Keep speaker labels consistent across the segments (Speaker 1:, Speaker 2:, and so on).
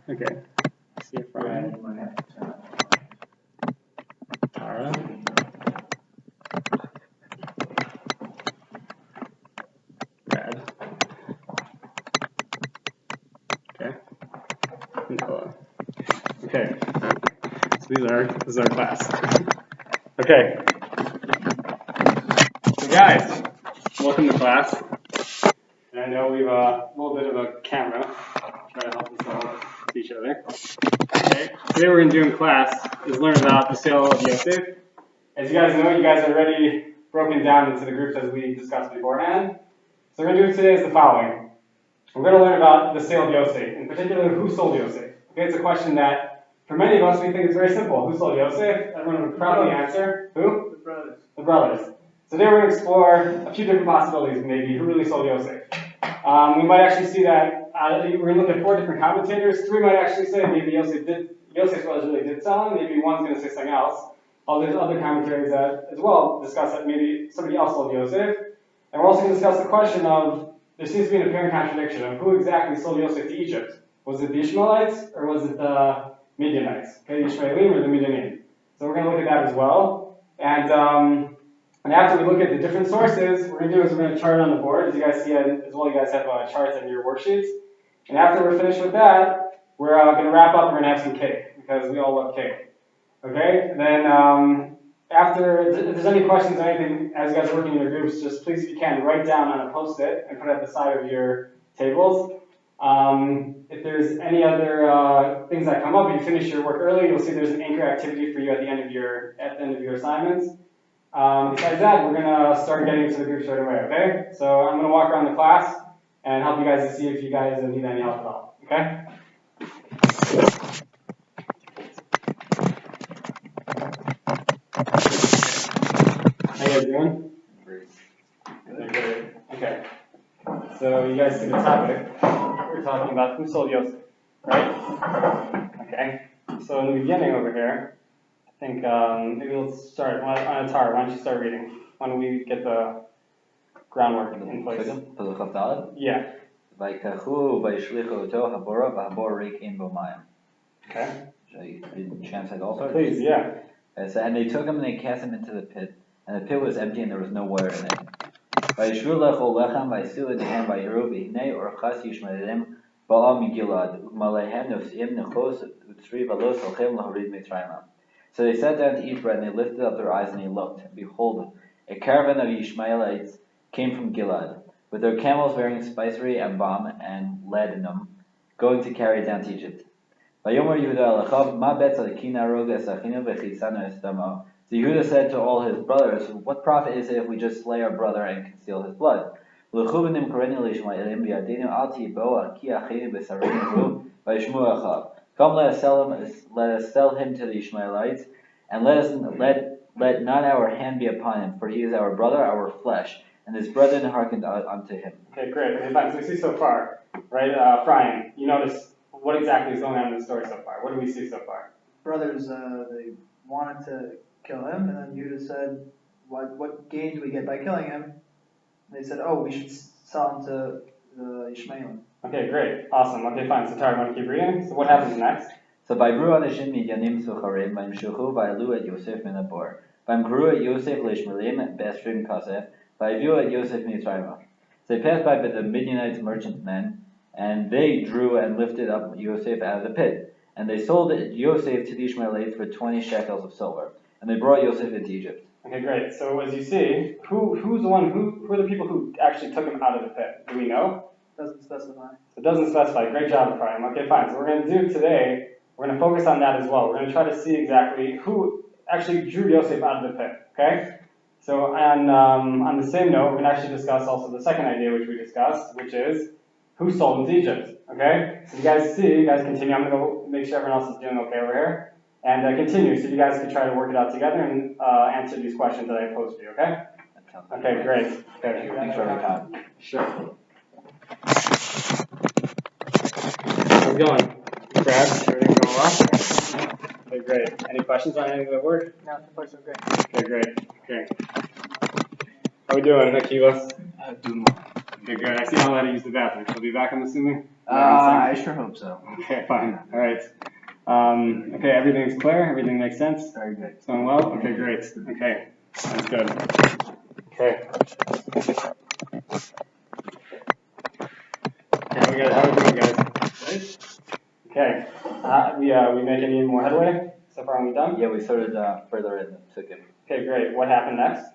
Speaker 1: Okay. See if Ryan. Tara. Brad. Okay. Noah. Okay. So this is our class. Okay. So guys, welcome to class. And I know we've a little bit of a camera. Try to help us all with each other. Okay. Today we're going to do in class is learn about the sale of Yosef. As you guys know, you guys are already broken down into the groups as we discussed beforehand. So what we're going to do today is the following. We're going to learn about the sale of Yosef, in particular, who sold Yosef. Okay, it's a question that, for many of us, we think it's very simple. Who sold Yosef? Everyone would probably answer. Who?
Speaker 2: The brothers.
Speaker 1: The brothers. So today we're going to explore a few different possibilities, maybe, who really sold Yosef. We might actually see that, we're going to look at 4 different commentators. 3 might actually say maybe Yosef's brothers really did sell him. Maybe one's going to say something else. There's other commentaries that as well discuss that maybe somebody else sold Yosef. And we're also going to discuss the question of, there seems to be an apparent contradiction of who exactly sold Yosef to Egypt. Was it the Ishmaelites or was it the Midianites? Okay, the Ishmaelim or the Midianim? So we're going to look at that as well. And after we look at the different sources, what we're going to do is we're going to chart it on the board. As you guys see, as well, you guys have charts in your worksheets. And after we're finished with that, we're going to wrap up and we're going to have some cake because we all love cake. Okay? And then after, if there's any questions or anything as you guys are working in your groups, just please, if you can, write down on a post-it and put it at the side of your tables. If there's any other things that come up, if you finish your work early, you'll see there's an anchor activity for you at the end of your assignments. Besides that, we're going to start getting into the groups right away, okay? So I'm going to walk around the class and help you guys to see if you guys need any help at all, okay? How you guys doing? Great. Okay. So you guys see the topic. We're talking about who sold Yosef, right? Okay. So in the beginning over here, I think maybe let's start. Tara, why don't you start reading? Why don't we get the groundwork in place? Yeah. Okay.
Speaker 3: Translate also?
Speaker 1: Please, yeah.
Speaker 3: So, and they took him and they cast him into the pit, and the pit was empty and there was no water in it. Vayishru lecho lechem vayisilu dehem vayiru v'hinei orchas yishmaelim baal migilad u'malehem nofsim nechos u'tzri valos olchem lahorid mitzrayim. So they sat down to eat bread, and they lifted up their eyes and they looked, and behold, a caravan of Ishmaelites came from Gilad, with their camels bearing spicery and balm and ladanum, going to carry it down to Egypt. Vayomer Yehuda alachav ma betzalekina roga esachinu v'chisanu estamo. So Yehuda said to all his brothers, what profit is it if we just slay our brother and conceal his blood? Come, let us sell him to the Ishmaelites, and let not our hand be upon him, for he is our brother, our flesh, and his brethren hearkened unto him.
Speaker 1: Okay, great. Okay, fine. So we see so far, right, Brian, you notice what exactly is going on in the story so far? What do we see so far?
Speaker 2: Brothers, they wanted to kill him, and then Judah said, what gain do we get by killing him? And they said, oh, we should sell him to the Ishmaelim.
Speaker 1: Okay, great. Awesome. Okay, fine. So Tara, you want to keep reading? So what happens next?
Speaker 3: So Vayibru Anashim Midyanim Sucharim, Vayimshuchu Vayalu et Yosef min Abor, Vayimkuru et Yosef leishmalim be'estrim kasef, Vayivu et Yosef mitzrayim. So they passed by the Midianites merchantmen, and they drew and lifted up Yosef out of the pit. And they sold Yosef to the Ishmaelites for 20 shekels of silver. And they brought Yosef into Egypt.
Speaker 1: Okay, great. So as you see, who are the people who actually took him out of the pit? Do we know?
Speaker 2: Doesn't specify.
Speaker 1: It doesn't specify. Great job, Ephraim. Okay, fine. So we're going to do today, we're going to focus on that as well. We're going to try to see exactly who actually drew Yosef out of the pit. Okay? So on the same note, we're going to actually discuss also the second idea which we discussed, which is who sold him to Egypt. Okay? So you guys continue. I'm going to go make sure everyone else is doing okay over here. And continue, so you guys can try to work it out together and answer these questions that I posed for you, okay? Okay, great. Okay.
Speaker 3: Thanks for every time.
Speaker 1: Sure. How's it going? Brad, everything going well? Okay, great. Any questions on any of the work?
Speaker 2: No, so far so great.
Speaker 1: Okay, great. Okay. How we doing, Akilas?
Speaker 4: Doing well.
Speaker 1: Okay, good. I see I'll let her use the bathroom. She'll be back, I'm assuming?
Speaker 2: I sure hope so.
Speaker 1: Okay, fine. All right. Okay, everything's clear? Everything makes sense?
Speaker 2: Very good.
Speaker 1: It's going well? Okay, great. Okay, that's good. Okay. How we doing, guys? Good? Okay. We make any more headway? So far, are we done?
Speaker 3: Yeah, we started further in the second.
Speaker 1: Okay, great. What happened next?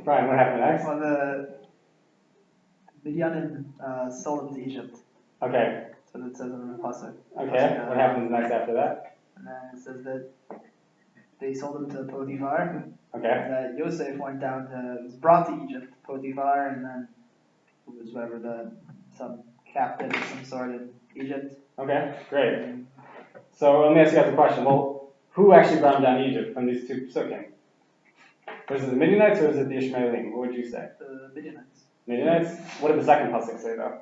Speaker 1: Brian, what happened next?
Speaker 2: Well, the Midyanim sold them to Egypt.
Speaker 1: Okay.
Speaker 2: So that says in the pasuk.
Speaker 1: Okay. What happens next after that?
Speaker 2: And then it says that they sold them to Potiphar.
Speaker 1: Okay.
Speaker 2: And that Yosef went down was brought to Egypt, Potiphar, and then who was whoever some captain of some sort in Egypt.
Speaker 1: Okay, great. So let me ask you guys a question. Well, who actually brought him down to Egypt from these two psukim? Was it the Midianites or was it the Ishmaelim? What would you say?
Speaker 2: The Midianites.
Speaker 1: Midianites? What did the second pasuk say though?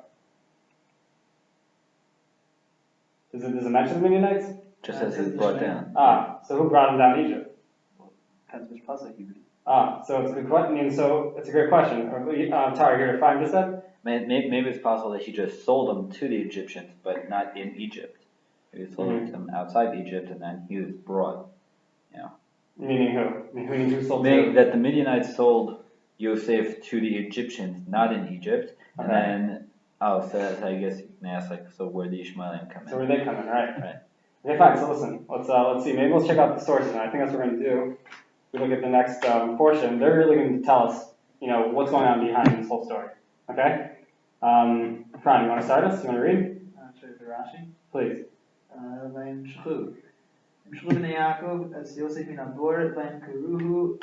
Speaker 1: Does it mention the Midianites?
Speaker 3: Just as he was brought down.
Speaker 1: Ah, so who brought him down to Egypt?
Speaker 2: Depends which pasuk you read.
Speaker 1: Ah, so it's a good question. I mean, so it's a great question. Tara, here to find this up?
Speaker 3: Maybe it's possible that he just sold them to the Egyptians, but not in Egypt. He sold them to them outside Egypt, and then he was brought.
Speaker 1: Meaning who? Meaning who sold
Speaker 3: Meaning that the Midianites sold Yosef to the Egyptians, not in Egypt, and then so that's I guess you can ask so where the Ishmaelim come in.
Speaker 1: So where they come in, right?
Speaker 3: Right.
Speaker 1: Okay, fine. So listen, let's see. Maybe let's check out the sources. And I think that's what we're going to do. We look at the next portion. They're really going to tell us, what's going on behind this whole story. Okay. Brian, you want to start us? You want to read?
Speaker 2: Show you the Rashi.
Speaker 1: Please.
Speaker 2: Shchu b'nei Yaakov as Yosef min Ador v'hem keruhu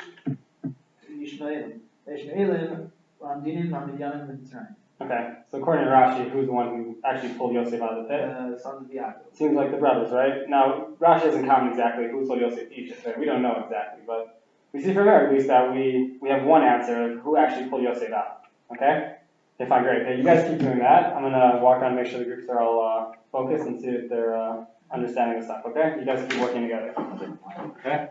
Speaker 2: Yishmaelim. Yishmaelim l'amdinim l'amidyanim l'Mitzrayim.
Speaker 1: Okay, so according to Rashi, who's the one who actually pulled Yosef out of the pit?
Speaker 2: Sons of Yaakov.
Speaker 1: Seems like the brothers, right? Now, Rashi doesn't comment exactly who sold Yosef to Egypt, right? We don't know exactly, but we see from there at least that we have one answer of who actually pulled Yosef out. Okay? Okay, fine, great. Okay, you guys keep doing that. I'm gonna walk around and make sure the groups are all focused and see if they're understanding the stuff, okay? You guys keep working together. Okay?